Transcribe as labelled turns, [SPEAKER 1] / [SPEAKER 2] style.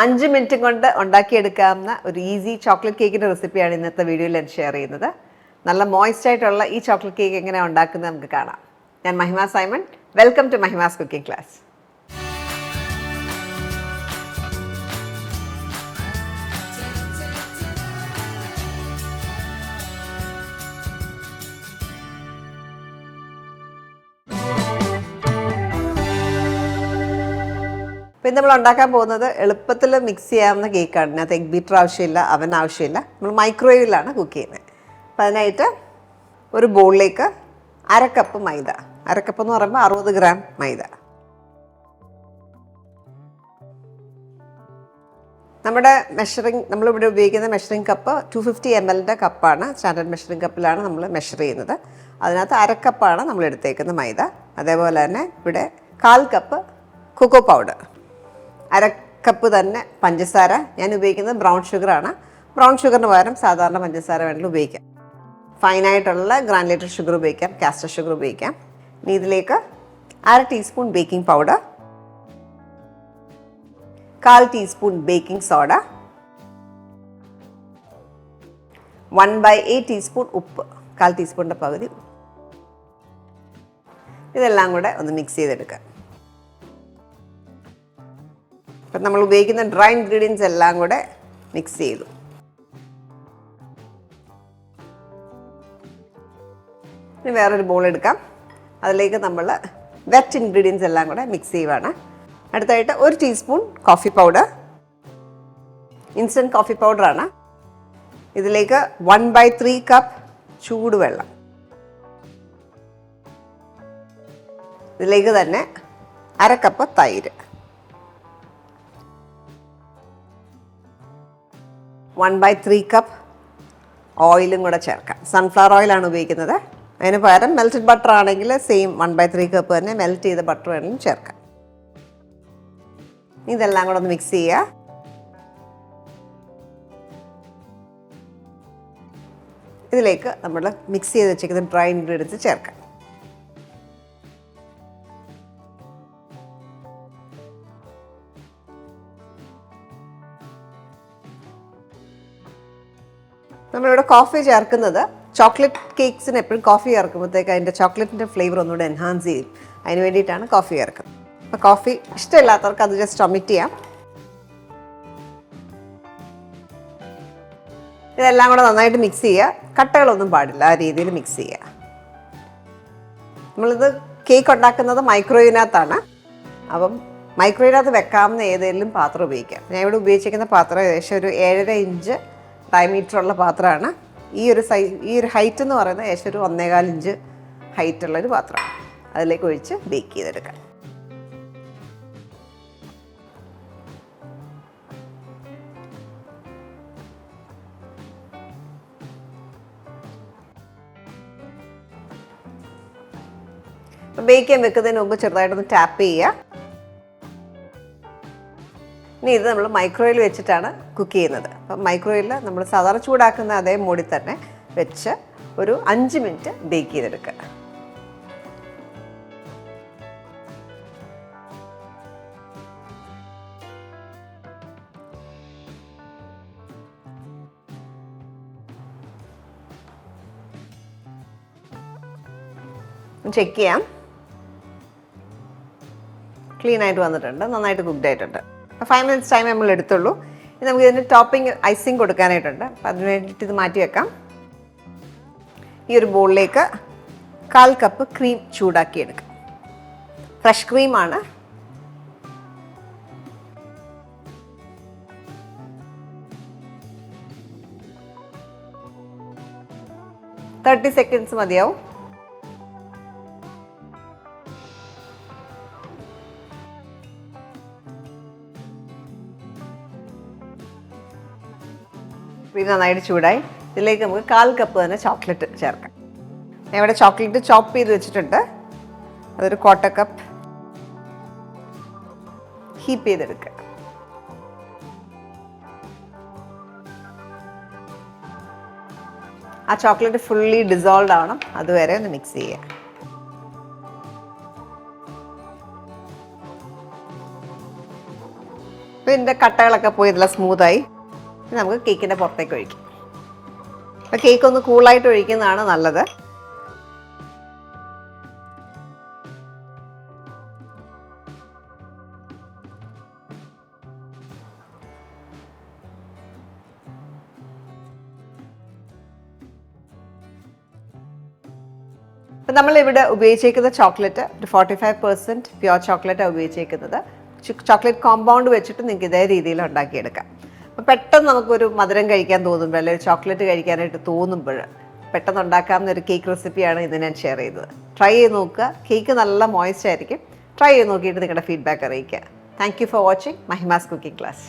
[SPEAKER 1] 5 minute കൊണ്ട് ഉണ്ടാക്കിയെടുക്കാവുന്ന ഒരു easy chocolate കേക്കിൻ്റെ റെസിപ്പിയാണ് ഇന്നത്തെ വീഡിയോയിൽ ഞാൻ ഷെയർ ചെയ്യുന്നത്. നല്ല മോയ്സ്റ്റ് ആയിട്ടുള്ള ഈ ചോക്ലേറ്റ് കേക്ക് എങ്ങനെയാണ് ഉണ്ടാക്കുന്നത് നമുക്ക് കാണാം. ഞാൻ Mahima Simon. Welcome to Mahima's cooking class. ഇപ്പം നമ്മൾ ഉണ്ടാക്കാൻ പോകുന്നത് എളുപ്പത്തിൽ മിക്സ് ചെയ്യാവുന്ന കേക്കാണ്. ഇതിനകത്ത് എഗ് ബീറ്റർ ആവശ്യമില്ല, അവൻ ആവശ്യമില്ല. നമ്മൾ മൈക്രോവേവിലാണ് കുക്ക് ചെയ്യുന്നത്. അപ്പം അതിനായിട്ട് ഒരു ബൗളിലേക്ക് 1/2 കപ്പ് മൈദ, 1/2 കപ്പ് എന്ന് പറയുമ്പോൾ 60 ഗ്രാം മൈദ. നമ്മുടെ നമ്മളിവിടെ ഉപയോഗിക്കുന്ന മെഷറിംഗ് കപ്പ് 250 ml കപ്പാണ്. സ്റ്റാൻഡേർഡ് മെഷറിംഗ് കപ്പിലാണ് നമ്മൾ മെഷർ ചെയ്യുന്നത്. അതിനകത്ത് 1/2 കപ്പാണ് നമ്മൾ എടുത്തേക്കുന്ന മൈദ. അതേപോലെ തന്നെ ഇവിടെ 1/4 കപ്പ് കൊക്കോ പൗഡർ, 1/2 കപ്പ് തന്നെ പഞ്ചസാര. ഞാൻ ഉപയോഗിക്കുന്നത് ബ്രൗൺ ഷുഗറാണ്. ബ്രൗൺ ഷുഗറിന് പകരം സാധാരണ പഞ്ചസാര വേണമെങ്കിൽ ഉപയോഗിക്കാം. ഫൈനായിട്ടുള്ള ഗ്രാനുലേറ്റഡ് ഷുഗർ ഉപയോഗിക്കാം, കാസ്റ്റർ ഷുഗർ ഉപയോഗിക്കാം. ഇനി ഇതിലേക്ക് 1/2 teaspoon baking powder, 1/4 teaspoon baking soda, 1/8 teaspoon ഉപ്പ്, 1/4 ടീസ്പൂണിൻ്റെ പകുതി. ഇതെല്ലാം കൂടെ ഒന്ന് മിക്സ് ചെയ്തെടുക്കാം. അപ്പം നമ്മൾ ഉപയോഗിക്കുന്ന ഡ്രൈ ഇൻഗ്രീഡിയൻസ് എല്ലാം കൂടെ മിക്സ് ചെയ്തു. ഇനി വേറൊരു ബൗൾ എടുക്കാം. അതിലേക്ക് നമ്മൾ വെറ്റ് ഇൻഗ്രീഡിയൻസ് എല്ലാം കൂടെ മിക്സ് ചെയ്യുവാണ്. അടുത്തായിട്ട് 1 teaspoon coffee powder, instant coffee പൗഡറാണ്. ഇതിലേക്ക് 1/3 കപ്പ് ചൂടുവെള്ളം. ഇതിലേക്ക് തന്നെ 1/2 കപ്പ് തൈര്, 1/3 കപ്പ് ഓയിലും കൂടെ ചേർക്കാം. സൺഫ്ലവർ ഓയിലാണ് ഉപയോഗിക്കുന്നത്. അതിന് പകരം മെൽറ്റഡ് ബട്ടർ ആണെങ്കിൽ സെയിം 1/3 കപ്പ് തന്നെ മെൽറ്റ് ചെയ്ത ബട്ടർ വേണമെങ്കിലും ചേർക്കാം. ഇതെല്ലാം കൂടെ ഒന്ന് മിക്സ് ചെയ്യുക. ഇതിലേക്ക് നമ്മൾ മിക്സ് ചെയ്ത് വെച്ചിരിക്കുന്ന ഡ്രൈ ഇൻഗ്രീഡിയൻസ് ചേർക്കാം. നമ്മളിവിടെ കോഫി ചേർക്കുന്നത് ചോക്ലേറ്റ് കേക്ക്സിന് എപ്പോഴും കോഫി ചേർക്കുമ്പോഴത്തേക്ക് അതിൻ്റെ ചോക്ലേറ്റിൻ്റെ ഫ്ലേവർ ഒന്നുകൂടെ എൻഹാൻസ് ചെയ്യും. അതിന് വേണ്ടിയിട്ടാണ് കോഫി ചേർക്കുന്നത്. അപ്പോൾ കോഫി ഇഷ്ടമില്ലാത്തവർക്ക് അത് ജസ്റ്റ് ഒമിറ്റ് ചെയ്യാം. ഇതെല്ലാം കൂടെ നന്നായിട്ട് മിക്സ് ചെയ്യുക. കട്ടകളൊന്നും പാടില്ല, ആ രീതിയിൽ മിക്സ് ചെയ്യുക. നമ്മളിത് കേക്ക് ഉണ്ടാക്കുന്നത് മൈക്രോവേവിനകത്താണ്. അപ്പം മൈക്രോവേവിനകത്ത് വെക്കാവുന്ന ഏതെങ്കിലും പാത്രം ഉപയോഗിക്കാം. ഞാൻ ഇവിടെ ഉപയോഗിച്ചിരിക്കുന്ന പാത്രം ഏകദേശം ഒരു 7.5 ഇഞ്ച് ഡയമീറ്ററുള്ള പാത്രമാണ്. ഈ ഒരു ഹൈറ്റ് എന്ന് പറയുന്നത് ഏകദേശം ഒരു 1.25 ഇഞ്ച് ഹൈറ്റുള്ളൊരു പാത്രമാണ്. അതിലേക്ക് ഒഴിച്ച് ബേക്ക് ചെയ്തെടുക്കാം. ബേക്ക് ചെയ്യാൻ വെക്കുന്നതിന് മുമ്പ് ചെറുതായിട്ടൊന്ന് ടാപ്പ് ചെയ്യുക. ഇനി ഇത് നമ്മൾ മൈക്രോവേവിൽ വെച്ചിട്ടാണ് കുക്ക് ചെയ്യുന്നത്. അപ്പം മൈക്രോവേവിൽ നമ്മൾ സാധാരണ ചൂടാക്കുന്ന അതേ മൂടി തന്നെ വെച്ച് ഒരു 5 മിനിറ്റ് ബേക്ക് ചെയ്തെടുക്കുക. ചെക്ക് ചെയ്യാം. ക്ലീൻ ആയിട്ട് വന്നിട്ടുണ്ട്, നന്നായിട്ട് കുക്ക്ഡ് ആയിട്ടുണ്ട്. 5 മിനിറ്റ്സ് ടൈം നമ്മൾ എടുത്തുള്ളൂ. ഇനി നമുക്ക് ഇതിന് ടോപ്പിംഗ് ഐസിങ് കൊടുക്കാനായിട്ടുണ്ട്. അപ്പം അതിന് വേണ്ടിയിട്ട് ഇത് മാറ്റി വെക്കാം. ഈ ഒരു ബൗളിലേക്ക് 1/4 കപ്പ് ക്രീം ചൂടാക്കി എടുക്കാം. ഫ്രഷ് ക്രീമാണ്. $30 സെക്കൻഡ്സ് മതിയാവും. ക്രീം നന്നായിട്ട് ചൂടായി. ഇതിലേക്ക് നമുക്ക് 1/4 കപ്പ് തന്നെ ചോക്ലേറ്റ് ചേർക്കാം. ഞാൻ ഇവിടെ ചോക്ലേറ്റ് ചോപ്പ് ചെയ്ത് വെച്ചിട്ടുണ്ട്. അതൊരു 1/4 കപ്പ് ഹീപ്പ് ചെയ്തെടുക്കുക. ആ ചോക്ലേറ്റ് ഫുള്ളി ഡിസോൾവ് ആവണം, അതുവരെ ഒന്ന് മിക്സ് ചെയ്യുക. അപ്പോൾ ഇതിൻ്റെ കട്ടകളൊക്കെ പോയി നല്ല സ്മൂത്തായി. നമുക്ക് കേക്കിൻ്റെ പുറത്തേക്ക് ഒഴിക്കാം. അപ്പോൾ കേക്ക് ഒന്ന് കൂളായിട്ട് ഒഴിക്കുന്നതാണ് നല്ലത്. അപ്പം നമ്മളിവിടെ ഉപയോഗിച്ചേക്കുന്ന ചോക്ലേറ്റ് ഒരു 45% പ്യുവർ ചോക്ലേറ്റാണ് ഉപയോഗിച്ചേക്കുന്നത്. ചോക്ലേറ്റ് കോമ്പൗണ്ട് വെച്ചിട്ട് നിങ്ങൾക്ക് ഇതേ രീതിയിൽ ഉണ്ടാക്കിയെടുക്കാം. അപ്പോൾ പെട്ടെന്ന് നമുക്കൊരു മധുരം കഴിക്കാൻ തോന്നുമ്പോൾ അല്ലെങ്കിൽ ചോക്ലേറ്റ് കഴിക്കാനായിട്ട് തോന്നുമ്പോൾ പെട്ടെന്ന് ഉണ്ടാക്കാവുന്ന ഒരു കേക്ക് റെസിപ്പിയാണ് ഇന്ന് ഞാൻ ഷെയർ ചെയ്തത്. ട്രൈ ചെയ്ത് നോക്കുക. കേക്ക് നല്ല മോയ്സ്റ്റ് ആയിരിക്കും. ട്രൈ ചെയ്ത് നോക്കിയിട്ട് നിങ്ങളുടെ ഫീഡ്ബാക്ക് അറിയിക്കുക. Thank you for watching Mahima's cooking class.